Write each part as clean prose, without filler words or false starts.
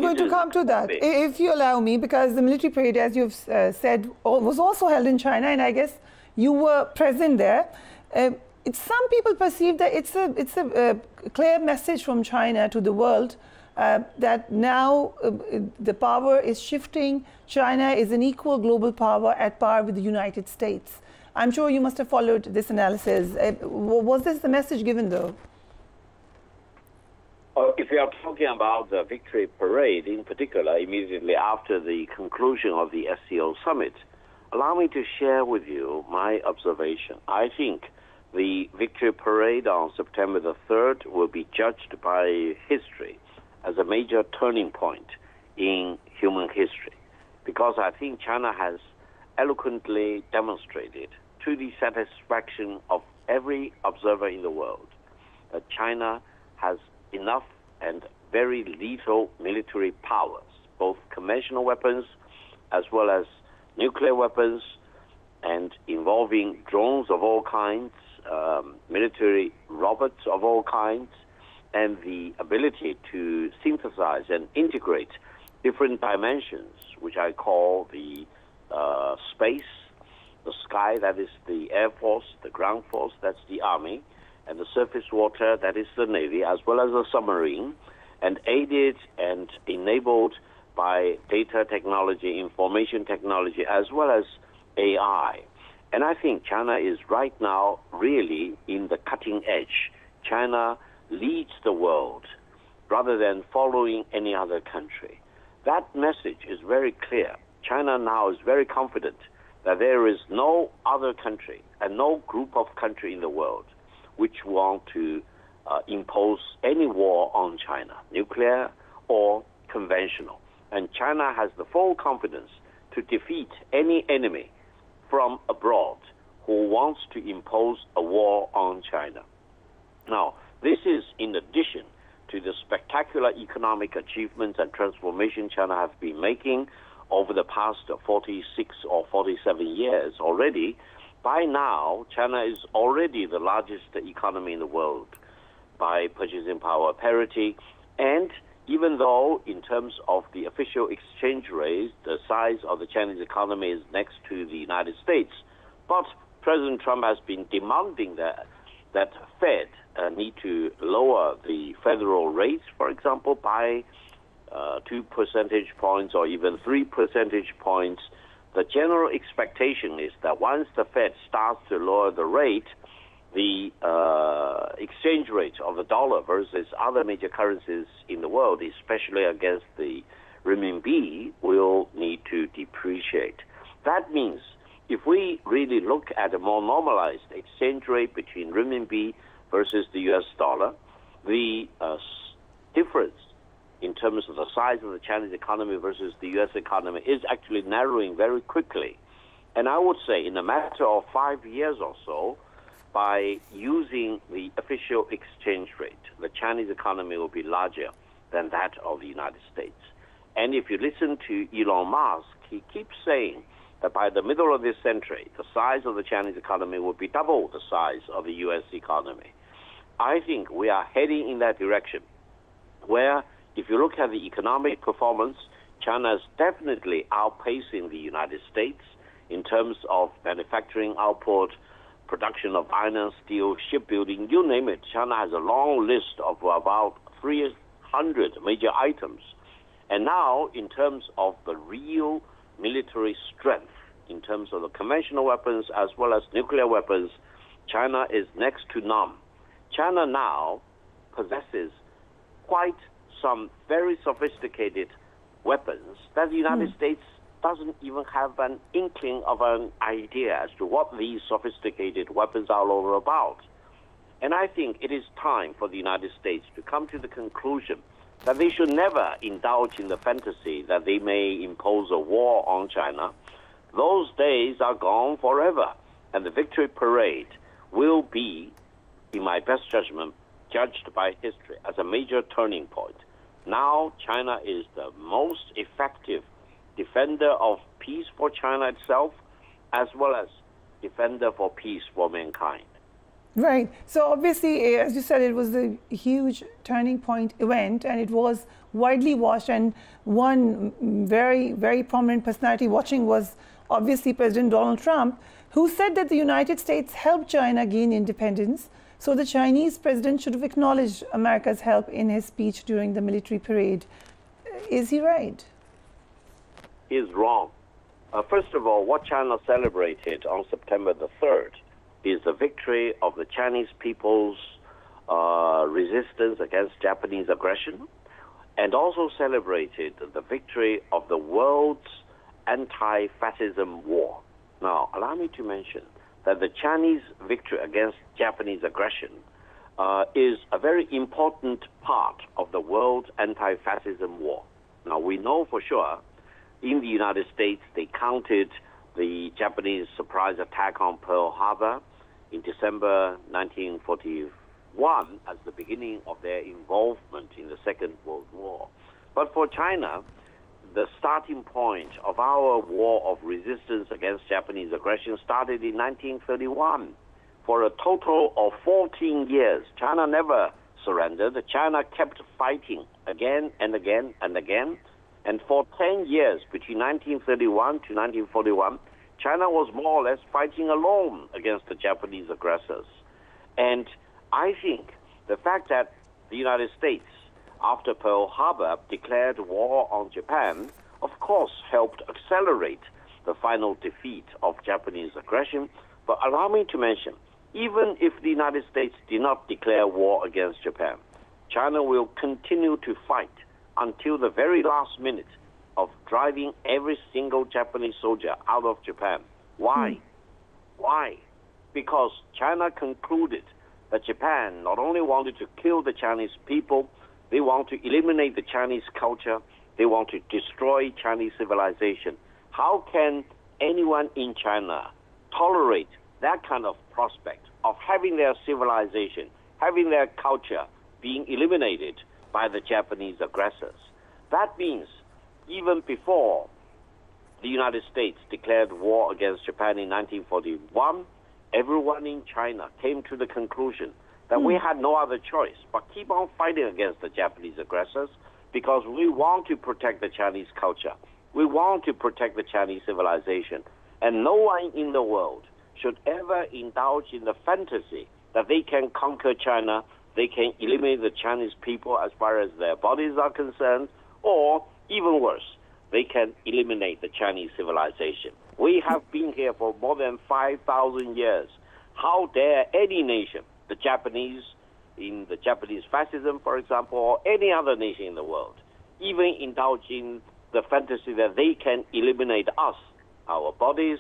going to come to that, if you allow me, because the military parade, as you've said, was also held in China, and I guess you were present there. Some people perceive that it's a clear message from China to the world that now the power is shifting. China is an equal global power at par with the United States. I'm sure you must have followed this analysis. Was this the message given, though? If we are talking about the victory parade in particular, immediately after the conclusion of the SCO summit, allow me to share with you my observation. I think the victory parade on September the 3rd will be judged by history as a major turning point in human history, because I think China has eloquently demonstrated to the satisfaction of every observer in the world that China has enough and very lethal military powers, both conventional weapons as well as nuclear weapons, and involving drones of all kinds, military robots of all kinds, and the ability to synthesize and integrate different dimensions, which I call the space, the sky, that is the Air Force, the ground force, that's the Army, and the surface water, that is the Navy, as well as the submarine, and aided and enabled by data technology, information technology, as well as AI. And I think China is right now really in the cutting edge. China leads the world rather than following any other country. That message is very clear. China now is very confident that there is no other country and no group of countries in the world which want to impose any war on China, nuclear or conventional. And China has the full confidence to defeat any enemy from abroad who wants to impose a war on China. Now, this is in addition to the spectacular economic achievements and transformation China has been making over the past 46 or 47 years already. By now, China is already the largest economy in the world by purchasing power parity. And even though in terms of the official exchange rate, the size of the Chinese economy is next to the United States, but President Trump has been demanding that Fed need to lower the federal rates, for example, by 2 percentage points or even 3 percentage points. The general expectation is that once the Fed starts to lower the rate, the exchange rate of the dollar versus other major currencies in the world, especially against the renminbi, will need to depreciate. That means if we really look at a more normalized exchange rate between renminbi versus the US dollar, the difference in terms of the size of the Chinese economy versus the US economy is actually narrowing very quickly. And I would say in a matter of 5 years or so, by using the official exchange rate, the Chinese economy will be larger than that of the United States. And if you listen to Elon Musk, he keeps saying that by the middle of this century, the size of the Chinese economy will be double the size of the US economy. I think we are heading in that direction, where if you look at the economic performance, China is definitely outpacing the United States in terms of manufacturing output, production of iron and steel, shipbuilding, you name it. China has a long list of about 300 major items. And now, in terms of the real military strength, in terms of the conventional weapons as well as nuclear weapons, China is next to none. China now possesses quite some very sophisticated weapons that the United States doesn't even have an inkling of an idea as to what these sophisticated weapons are all about. And I think it is time for the United States to come to the conclusion that they should never indulge in the fantasy that they may impose a war on China. Those days are gone forever, and the victory parade will be, in my best judgment, judged by history as a major turning point. Now, China is the most effective defender of peace for China itself, as well as defender for peace for mankind. Right. So obviously, as you said, it was a huge turning point event, and it was widely watched. And one very, very prominent personality watching was obviously President Donald Trump, who said that the United States helped China gain independence. So the Chinese president should have acknowledged America's help in his speech during the military parade. Is he right? He is wrong. First of all, what China celebrated on September the 3rd is the victory of the Chinese people's resistance against Japanese aggression, and also celebrated the victory of the world's anti-fascism war. Now, allow me to mention that the Chinese victory against Japanese aggression is a very important part of the world's anti-fascism war. Now, we know for sure in the United States they counted the Japanese surprise attack on Pearl Harbor in December 1941 as the beginning of their involvement in the Second World War. But for China, the starting point of our war of resistance against Japanese aggression started in 1931. For a total of 14 years, China never surrendered. China kept fighting again and again and again. And for 10 years, between 1931 to 1941, China was more or less fighting alone against the Japanese aggressors. And I think the fact that the United States, after Pearl Harbor, declared war on Japan, of course helped accelerate the final defeat of Japanese aggression. But allow me to mention, even if the United States did not declare war against Japan, China will continue to fight until the very last minute of driving every single Japanese soldier out of Japan. Why? Why? Because China concluded that Japan not only wanted to kill the Chinese people, they want to eliminate the Chinese culture, they want to destroy Chinese civilization. How can anyone in China tolerate that kind of prospect of having their civilization, having their culture being eliminated by the Japanese aggressors? That means even before the United States declared war against Japan in 1941, everyone in China came to the conclusion that we had no other choice but keep on fighting against the Japanese aggressors because we want to protect the Chinese culture. We want to protect the Chinese civilization. And no one in the world should ever indulge in the fantasy that they can conquer China, they can eliminate the Chinese people as far as their bodies are concerned, or even worse, they can eliminate the Chinese civilization. We have been here for more than 5,000 years. How dare any nation, the Japanese, in the Japanese fascism, for example, or any other nation in the world, even indulge in the fantasy that they can eliminate us, our bodies,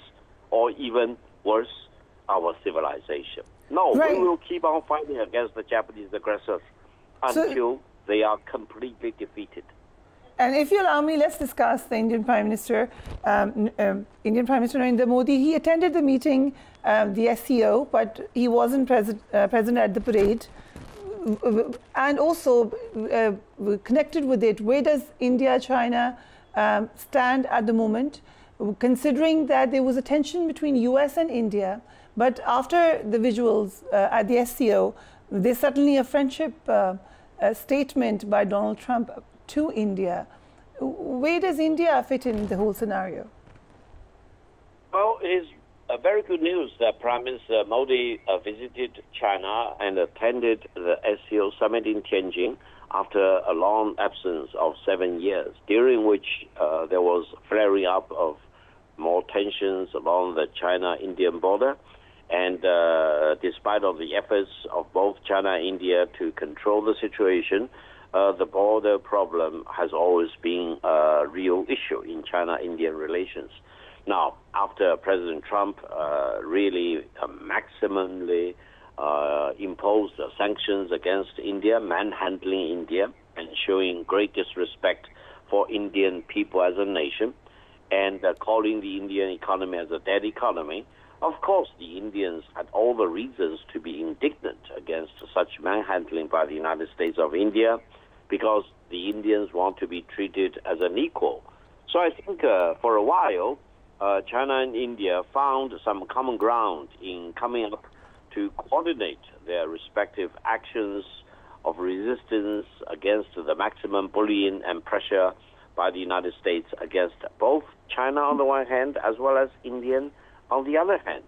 or even worse, our civilization. No, right. We will keep on fighting against the Japanese aggressors until they are completely defeated. And if you allow me, let's discuss the Indian Prime Minister, Indian Prime Minister Narendra Modi. He attended the meeting, the SCO, but he wasn't present at the parade. And also, connected with it, where does India, China stand at the moment, considering that there was a tension between US and India, but after the visuals at the SCO, there's suddenly a friendship statement by Donald Trump to India. Where does India fit in the whole scenario? Well, it is very good news that Prime Minister Modi visited China and attended the SCO summit in Tianjin after a long absence of 7 years, during which there was flaring up of more tensions along the China-Indian border. And despite of the efforts of both China and India to control the situation, the border problem has always been a real issue in China-Indian relations. Now, after President Trump really maximally imposed sanctions against India, manhandling India, and showing great disrespect for Indian people as a nation, and calling the Indian economy as a dead economy, of course, the Indians had all the reasons to be indignant against such manhandling by the United States of India, because the Indians want to be treated as an equal. So I think for a while, China and India found some common ground in coming up to coordinate their respective actions of resistance against the maximum bullying and pressure by the United States against both China on the one hand as well as India on the other hand.